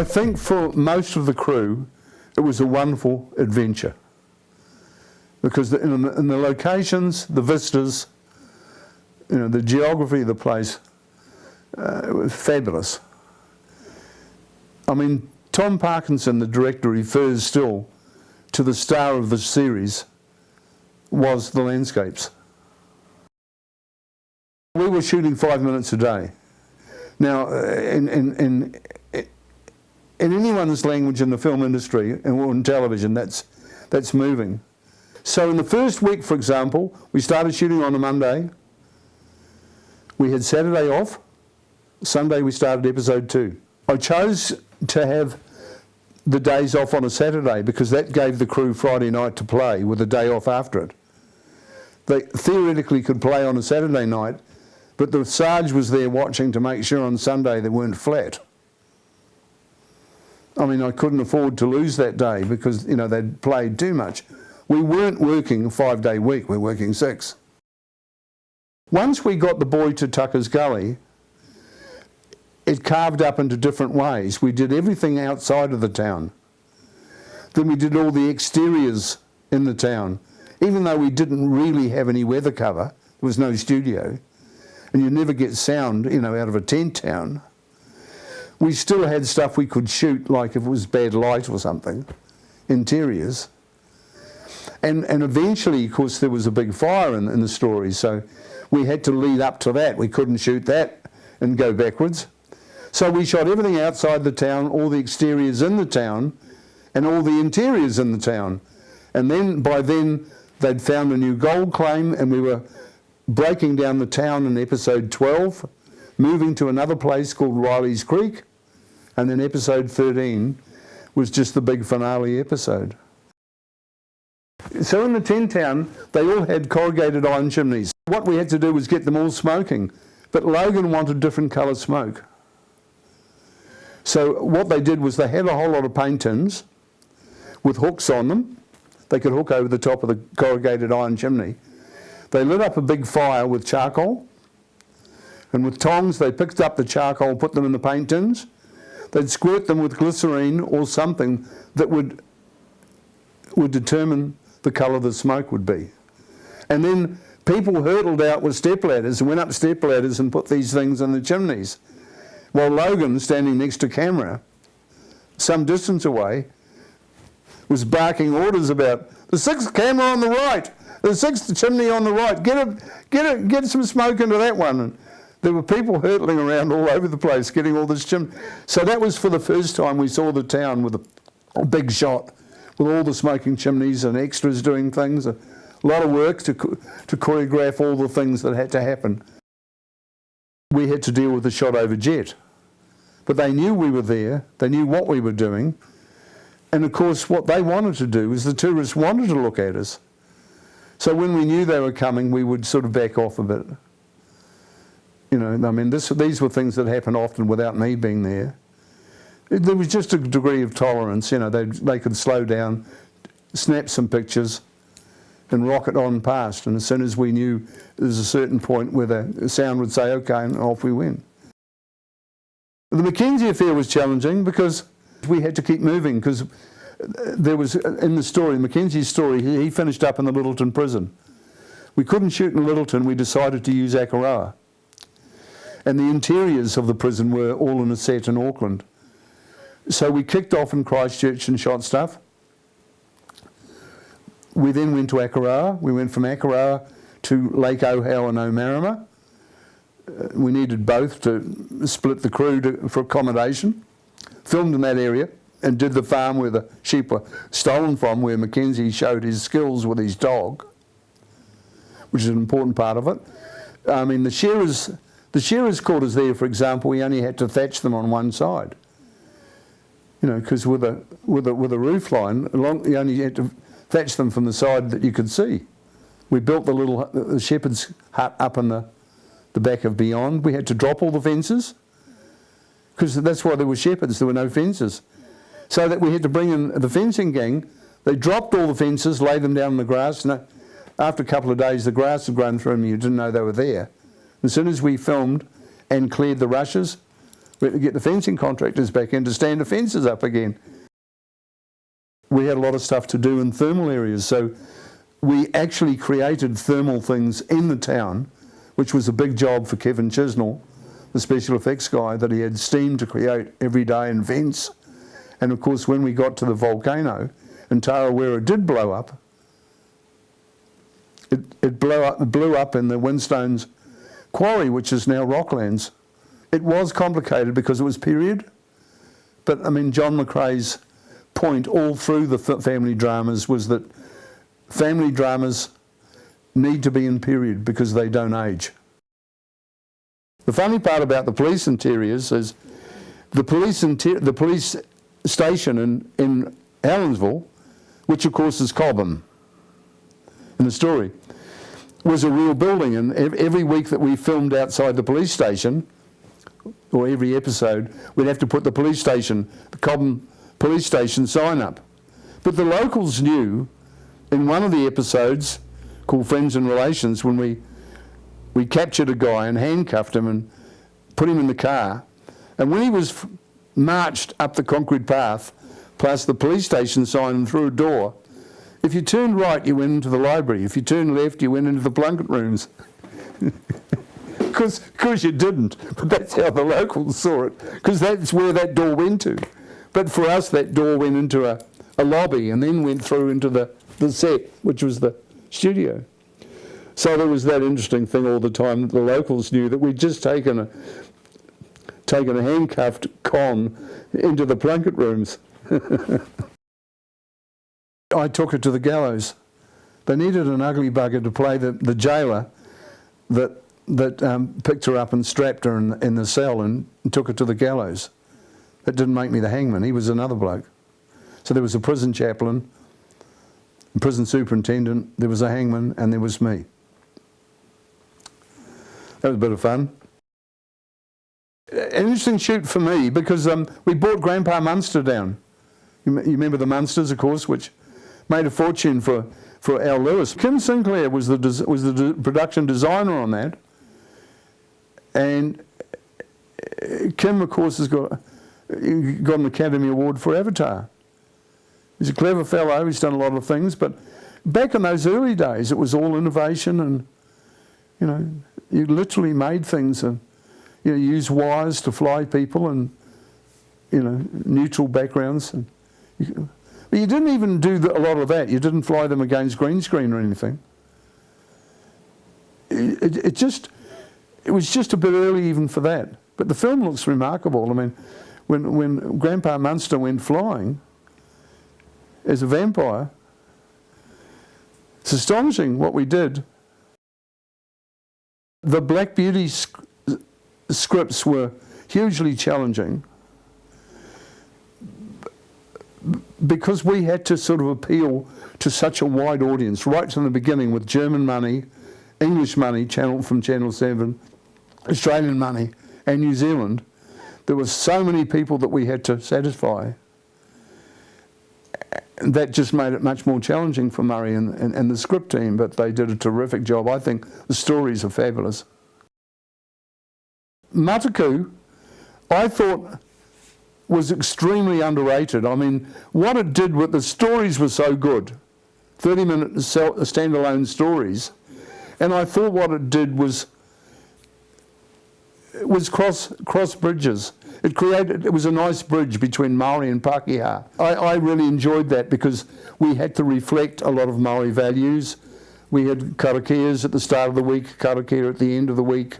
I think for most of the crew, it was a wonderful adventure. Because in the locations, the vistas, you know, the geography of the place, it was fabulous. I mean, Tom Parkinson, the director, refers still to the star of the series was the landscapes. We were shooting 5 minutes a day. Now, in anyone's language in the film industry and on television, that's moving. So in the first week, for example, we started shooting on a Monday. We had Saturday off. Sunday we started episode 2. I chose to have the days off on a Saturday because that gave the crew Friday night to play with a day off after it. They theoretically could play on a Saturday night, but the Sarge was there watching to make sure on Sunday they weren't flat. I mean, I couldn't afford to lose that day because, you know, they'd played too much. We weren't working a 5-day week, we were working 6. Once we got the boy to Tucker's Gully, it carved up into different ways. We did everything outside of the town. Then we did all the exteriors in the town. Even though we didn't really have any weather cover, there was no studio, and you never get sound, you know, out of a tent town. We still had stuff we could shoot, like if it was bad light or something, interiors. And eventually, of course, there was a big fire in the story, so we had to lead up to that. We couldn't shoot that and go backwards. So we shot everything outside the town, all the exteriors in the town, and all the interiors in the town. And then, by then, they'd found a new gold claim, and we were breaking down the town in episode 12, moving to another place called Riley's Creek, and then episode 13 was just the big finale episode. So in the tent town, they all had corrugated iron chimneys. What we had to do was get them all smoking, but Logan wanted different colour smoke. So what they did was they had a whole lot of paint tins with hooks on them. They could hook over the top of the corrugated iron chimney. They lit up a big fire with charcoal, and with tongs they picked up the charcoal, put them in the paint tins. They'd squirt them with glycerine or something that would determine the colour the smoke would be. And then people hurtled out with stepladders and went up stepladders and put these things in the chimneys. While Logan, standing next to camera, some distance away, was barking orders about the 6th camera on the right, the 6th chimney on the right, get some smoke into that one. And there were people hurtling around all over the place getting all this chimney. So that was for the first time we saw the town with a big shot, with all the smoking chimneys and extras doing things. A lot of work to choreograph all the things that had to happen. We had to deal with the shot over jet. But they knew we were there, they knew what we were doing, and of course what they wanted to do is the tourists wanted to look at us. So when we knew they were coming, we would sort of back off a bit. You know, I mean, these were things that happened often without me being there. There was just a degree of tolerance, you know, they could slow down, snap some pictures, and rocket on past. And as soon as we knew there was a certain point where the sound would say, okay, and off we went. The Mackenzie Affair was challenging because we had to keep moving, because there was, in the story, Mackenzie's story, he finished up in the Littleton prison. We couldn't shoot in Littleton, we decided to use Akaroa. And the interiors of the prison were all in a set in Auckland. So we kicked off in Christchurch and shot stuff. We then went to Akaroa. We went from Akaroa to Lake Ohau and Omarama. We needed both to split the crew for accommodation. Filmed in that area and did the farm where the sheep were stolen from, where Mackenzie showed his skills with his dog, which is an important part of it. I mean, the shearers' quarters there, for example, we only had to thatch them on one side. You know, because with a roof line, you only had to thatch them from the side that you could see. We built the shepherd's hut up in the back of Beyond. We had to drop all the fences, because that's why there were shepherds, there were no fences. So that we had to bring in the fencing gang. They dropped all the fences, laid them down in the grass, and after a couple of days the grass had grown through them, you didn't know they were there. As soon as we filmed and cleared the rushes, We had to get the fencing contractors back in to stand the fences up again. We had a lot of stuff to do in thermal areas, so we actually created thermal things in the town, which was a big job for Kevin Chisnell, the special effects guy, that he had steam to create every day and vents. And of course, when we got to the volcano and Tarawera did blow up, it blew up in the Windstones quarry, which is now Rocklands. It was complicated because it was period, but I mean, John McRae's point all through the family dramas was that family dramas need to be in period because they don't age. The funny part about the police interiors is the police station in Helensville, which of course is Cobham in the story, was a real building, and every week that we filmed outside the police station, or every episode, we'd have to put the police station, the Cobham police station sign up. But the locals knew in one of the episodes called Friends and Relations, when we captured a guy and handcuffed him and put him in the car, and when he was marched up the concrete path past the police station sign and through a door, if you turned right, you went into the library. If you turned left, you went into the blanket rooms. Because you didn't, but that's how the locals saw it, because that's where that door went to. But for us, that door went into a lobby and then went through into the set, which was the studio. So there was that interesting thing all the time that the locals knew that we'd just taken a handcuffed con into the blanket rooms. I took her to the gallows. They needed an ugly bugger to play the jailer that picked her up and strapped her in the cell and took her to the gallows. That didn't make me the hangman. He was another bloke. So there was a prison chaplain, a prison superintendent, there was a hangman, and there was me. That was a bit of fun. An interesting shoot for me because we brought Grandpa Munster down. You remember the Munsters, of course, which made a fortune for Al Lewis. Kim Sinclair was the production designer on that, and Kim, of course, has got an Academy Award for Avatar. He's a clever fellow. He's done a lot of things, but back in those early days, it was all innovation, and you literally made things and used wires to fly people and neutral backgrounds. And but you didn't even do a lot of that. You didn't fly them against green screen or anything. It was just a bit early even for that. But the film looks remarkable. I mean, when Grandpa Munster went flying as a vampire, it's astonishing what we did. The Black Beauty scripts were hugely challenging because we had to sort of appeal to such a wide audience right from the beginning, with German money, English money from Channel 7, Australian money and New Zealand. There were so many people that we had to satisfy. That just made it much more challenging for Murray and the script team, but they did a terrific job. I think the stories are fabulous. Mataku, I thought, was extremely underrated. I mean, what it did with the stories were so good, 30-minute standalone stories, and I thought what it did was cross bridges. It was a nice bridge between Maori and Pākehā. I really enjoyed that because we had to reflect a lot of Maori values. We had karakias at the start of the week, karakia at the end of the week.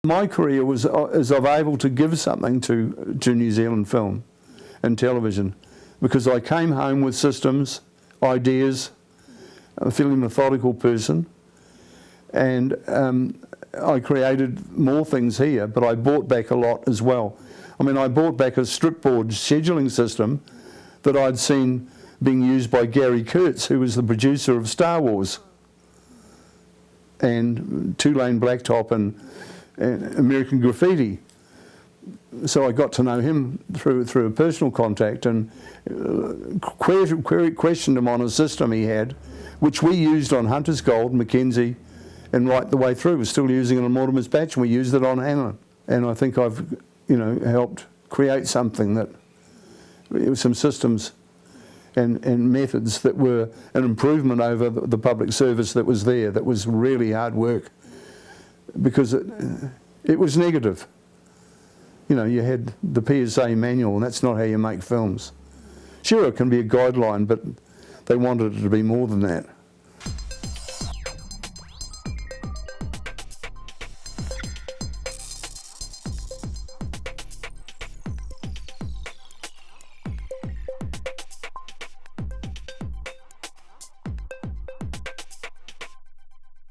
My career was as I'm able to give something to New Zealand film and television, because I came home with systems, ideas, a fairly methodical person, and I created more things here, but I bought back a lot as well. I mean, I bought back a stripboard scheduling system that I'd seen being used by Gary Kurtz, who was the producer of Star Wars, and Two-Lane Blacktop and American Graffiti. So I got to know him through a personal contact, and questioned him on a system he had, which we used on Hunter's Gold, Mackenzie, and right the way through. We're still using it on Mortimer's Batch, and we used it on Hanlon. And I think I've, helped create something that, some systems and methods that were an improvement over the public service that was there, that was really hard work, because it was negative. You had the PSA manual, and that's not how you make films. Sure, it can be a guideline, but they wanted it to be more than that.